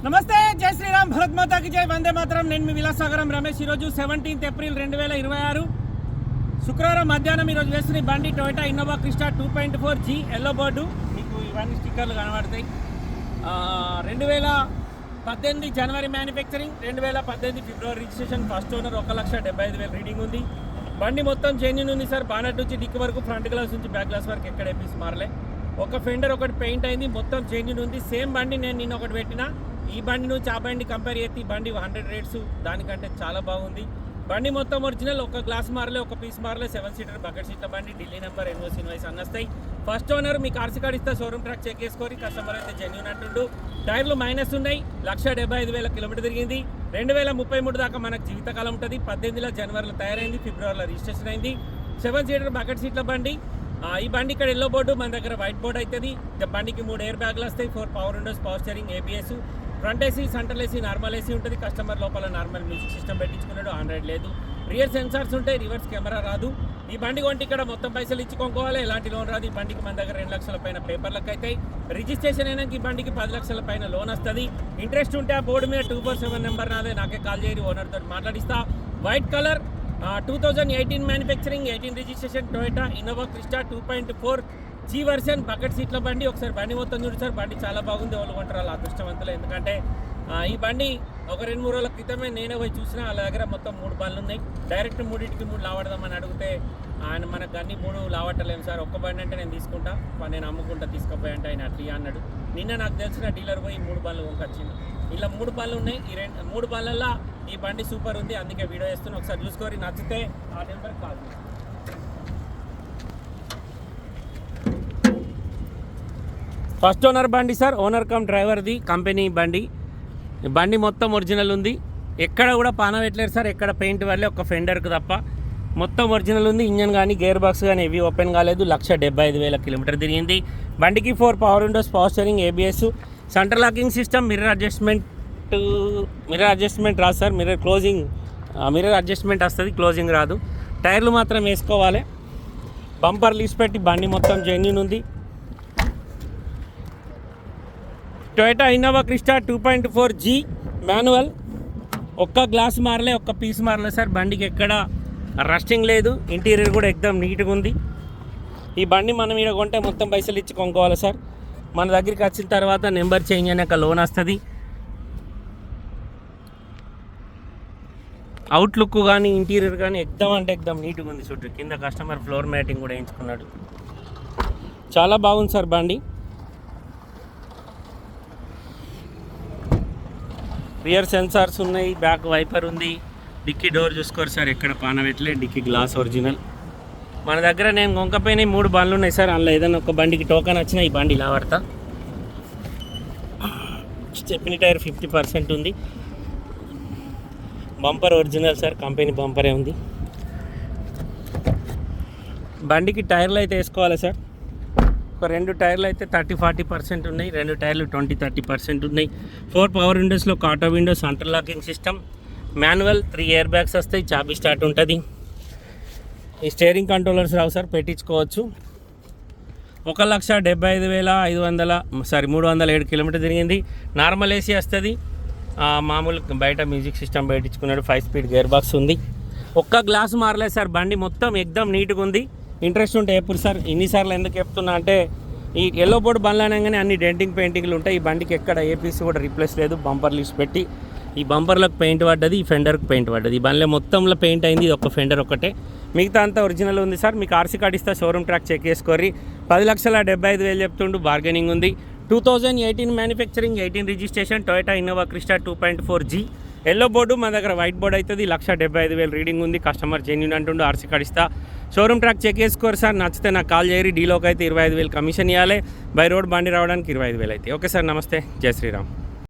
నమస్తే, జై శ్రీరామ్, భరత్ మాతాకి జై, వందే మాతరం. నేను మీ విలాసాగరం రమేష్. ఈరోజు 17 ఏప్రిల్ 2026 శుక్రవారం మధ్యాహ్నం ఈరోజు వేస్తున్న బండి Toyota Innova Crysta 2.4G yellow board. మీకు ఇవన్నీ స్టిక్కర్లు కనబడతాయి. 2018 జనవరి మ్యానుఫ్యాక్చరింగ్, 2018 ఫిబ్రవరి రిజిస్ట్రేషన్. ఫస్ట్ ఓనర్ 1,75,000 రీడింగ్ ఉంది. బండి మొత్తం జెన్యూన్ ఉంది సార్. బానెట్ నుంచి డిక్ వరకు, ఫ్రంట్ గ్లాస్ నుంచి బ్యాక్ గ్లాస్ వరకు ఎక్కడ పీస్ మారలే. ఒక ఫెండర్ ఒకటి పెయింట్ అయింది, మొత్తం జెన్యూన్ ఉంది. సేమ్ బండి నేను నిన్న ఒకటి పెట్టిన. ఈ బండి నుంచి ఆ బండి కంపేర్ చేస్తే ఈ బండి 100 రేట్స్ దానికంటే చాలా బాగుంది. బండి మొత్తం ఒరిజినల్, ఒక గ్లాస్ మారలే, ఒక పీస్ మారలే. 7 సీటర్ బకెట్ సీట్ల బండి, ఢిల్లీ నెంబర్, ఎన్ఓసి ఇన్వాయిస్ అన్నస్తాయి. ఫస్ట్ ఓనర్ మీకు ఆర్సీ కార్డ్ ఇస్తే షోరూమ్ ట్రాక్ చెక్ చేసుకోరి. కస్టమర్ అయితే జెన్యూన్ అంటుండు. టైర్లు మైనస్ ఉన్నాయి. 1,75,000 కిలోమీటర్ తిరిగింది. 2033 దాకా మనకు జీవితకాలం ఉంటుంది. 18 జనవరిలో తయారైంది, ఫిబ్రవరిలో రిజిస్ట్రేషన్ అయింది. 7 సీటర్ బకెట్ సీట్ల బండి. ఈ బండి ఇక్కడ ఎల్లో బోర్డు, మన దగ్గర వైట్ బోర్డు అవుతుంది. బండికి 3 ఎయిర్ బ్యాగ్లు వస్తాయి, 4 power Windows, power steering, ABS, front AC, central AC, normal AC ఉంటుంది. కస్టమర్ లోపల నార్మల్ మ్యూజిక్ సిస్టమ్ పెట్టించుకున్నాడు, ఆండ్రాయిడ్ లేదు. రియర్ సెన్సార్స్ ఉంటాయి, రివర్స్ కెమెరా రాదు. ఈ బండి కొంటే ఇక్కడ మొత్తం పైసలు ఇచ్చుకోవాలి, ఎలాంటి లోన్ రాదు. ఈ బండికి మన దగ్గర 2 లక్షల పైన పేపర్లకు అవుతాయి. రిజిస్ట్రేషన్ అయినాక ఈ బండికి 10 లక్షల పైన లోన్ వస్తుంది. ఇంట్రెస్ట్ ఉంటే ఆ బోర్డు మీద 247 నెంబర్ నాదే, నాకే కాల్ చేయరు, ఓనర్తో మాట్లాడిస్తా. White colour, 2018 manufacturing, 18 registration, Toyota Innova Crysta 2.4G version bucket సీట్ల బండి. ఒకసారి బండి మొత్తం చూడు సార్. బండి చాలా బాగుంది. వాళ్ళు కొంటారు వాళ్ళ అదృష్టవంతులు. ఎందుకంటే ఈ బండి ఒక 2-3 రోజుల క్రితమే నేనే పోయి చూసిన. వాళ్ళ దగ్గర మొత్తం 3 బండ్లు ఉన్నాయి. డైరెక్ట్ 3కి 3 లావడదామని అడిగితే ఆయన మనకు అన్ని 3 లావట్టలేము సార్, ఒక్క బండి అంటే నేను తీసుకుంటా, నేను అమ్ముకుంటా, తీసుకుపోయి అంటే ఆయన అట్లా అన్నాడు. నిన్న నాకు తెలిసిన డీలర్ పోయి 3 బండ్లు కొనుకొచ్చింది. ఇలా 3 బండ్లు ఉన్నాయి. ఈ 3 బండ్లల్లో ఈ బండి సూపర్ ఉంది, అందుకే వీడియో చేస్తున్నా. ఒకసారి చూసుకోరి, నచ్చితే ఆ నెంబర్కి కాల్ చేయండి. ఫస్ట్ ఓనర్ బండి సార్, ఓనర్ కమ్ డ్రైవర్ది, కంపెనీ బండి. బండి మొత్తం ఒరిజినల్ ఉంది. ఎక్కడ కూడా పాన పెట్టలేరు సార్, ఎక్కడ పెయింట్ వల్లే, ఒక ఫెండర్కి తప్ప మొత్తం ఒరిజినల్ ఉంది. ఇంజన్ కానీ గేర్ బాక్స్ కానీ ఏవి ఓపెన్ కాలేదు. 1,75,000 కిలోమీటర్ తిరిగింది. బండికి 4 power Windows, power steering, ABS, central locking system, mirror adjustment రాదు సార్. మిర్రర్ అడ్జస్ట్మెంట్ వస్తుంది, క్లోజింగ్ రాదు. టైర్లు మాత్రం వేసుకోవాలి. బంపర్ లీస్ పెట్టి బండి మొత్తం జెన్యూన్ ఉంది. Toyota Innova Crysta 2.4G manual. ఒక్క గ్లాస్ మారలే, ఒక్క పీస్ మారలే సార్. బండికి ఎక్కడ రస్టింగ్ లేదు. ఇంటీరియర్ కూడా ఎక్దమ్ నీట్గా ఉంది. ఈ బండి మనం ఇక్కడ కొంటే మొత్తం పైసలు ఇచ్చి కొనుక్కోవాలి సార్. మన దగ్గరికి వచ్చిన తర్వాత నెంబర్ చేంజ్ అయినాక లోన్ వస్తుంది. అవుట్లుక్ కానీ ఇంటీరియర్ కానీ ఎక్దమ్ అంటే ఎక్దమ్ నీట్గా ఉంది. చుట్టూ కింద కస్టమర్ ఫ్లోర్ మ్యాటింగ్ కూడా వేయించుకున్నాడు. చాలా బాగుంది సార్ బండి. రియర్ సెన్సార్స్ ఉన్నాయి, బ్యాక్ వైపర్ ఉంది, డిక్కీ డోర్ చూసుకోరు సార్, ఎక్కడ పాన పెట్టలే. Dickey glass original. మన దగ్గర నేను కొనుక్కపోయినాయి 3 బండ్లు ఉన్నాయి సార్. అందులో ఏదైనా ఒక బండికి టోకన్ వచ్చినా ఈ బండి ఇలా పడతా. స్టెప్నీ టైర్ 50% ఉంది. బంపర్ ఒరిజినల్ సార్, కంపెనీ బంపరే ఉంది. బండికి టైర్లు అయితే వేసుకోవాలి సార్. ఒక 2 టైర్లు అయితే 30-40% ఉన్నాయి, 2 టైర్లు 20-30% ఉన్నాయి. 4 పవర్ విండోస్లో auto windows, central locking system, manual, 3 air bags వస్తాయి, చాబీ స్టార్ట్ ఉంటుంది. ఈ స్టీరింగ్ కంట్రోలర్స్ రావు సార్, పెట్టించుకోవచ్చు. 307 కిలోమీటర్ తిరిగింది. నార్మల్ ఏసీ వస్తుంది. మామూలు బయట మ్యూజిక్ సిస్టమ్ పెట్టించుకున్నాడు. 5 స్పీడ్ గేర్ బాక్స్ ఉంది. ఒక్క గ్లాస్ మారలేదు సార్. బండి మొత్తం ఎక్దమ్ నీట్గా ఉంది. ఇంట్రెస్ట్ ఉంటే ఎప్పుడు సార్, ఇన్నిసార్లు ఎందుకు చెప్తున్నా అంటే ఈ ఎల్లో బోర్డు బండ్లు అనగానే అన్ని డెంటింగ్ పెయింటింగ్లు ఉంటాయి. ఈ బండికి ఎక్కడ ఏపీసీ కూడా రీప్లేస్ లేదు. బంపర్ లీస్ పెట్టి ఈ బంపర్లకు పెయింట్ పడ్డది, ఈ ఫెండర్కి పెయింట్ పడ్డది. ఈ బండ్లో మొత్తంలో పెయింట్ అయింది. ఇది ఒక ఫెండర్ ఒకటే, మిగతా అంతా ఒరిజినల్ ఉంది సార్. మీకు ఆర్సీ కార్డ్ ఇస్తా, షోరూమ్ ట్రాక్ చెక్ చేసుకోర్రి. 10,75,000 చెప్తుండు, బార్గెనింగ్ ఉంది. 2018 manufacturing, 18 registration, Toyota Innova Crysta 2.4G yellow board. మన దగ్గర వైట్ బోర్డు అవుతుంది. 1,75,000 రీడింగ్ ఉంది. కస్టమర్ జెన్యూన్ అంటుండు. ఆర్సీ కార్డ్ ఇస్తా, షోరూమ్ ట్రాక్ చెక్ చేసుకోరు సార్. నచ్చితే నాకు కాల్ చేయరి. డీలోకి అయితే 25,000 కమిషన్ ఇవ్వాలి. బై రోడ్ బండి రావడానికి 25,000 అయితే. ఓకే సార్, నమస్తే, జై శ్రీరామ్.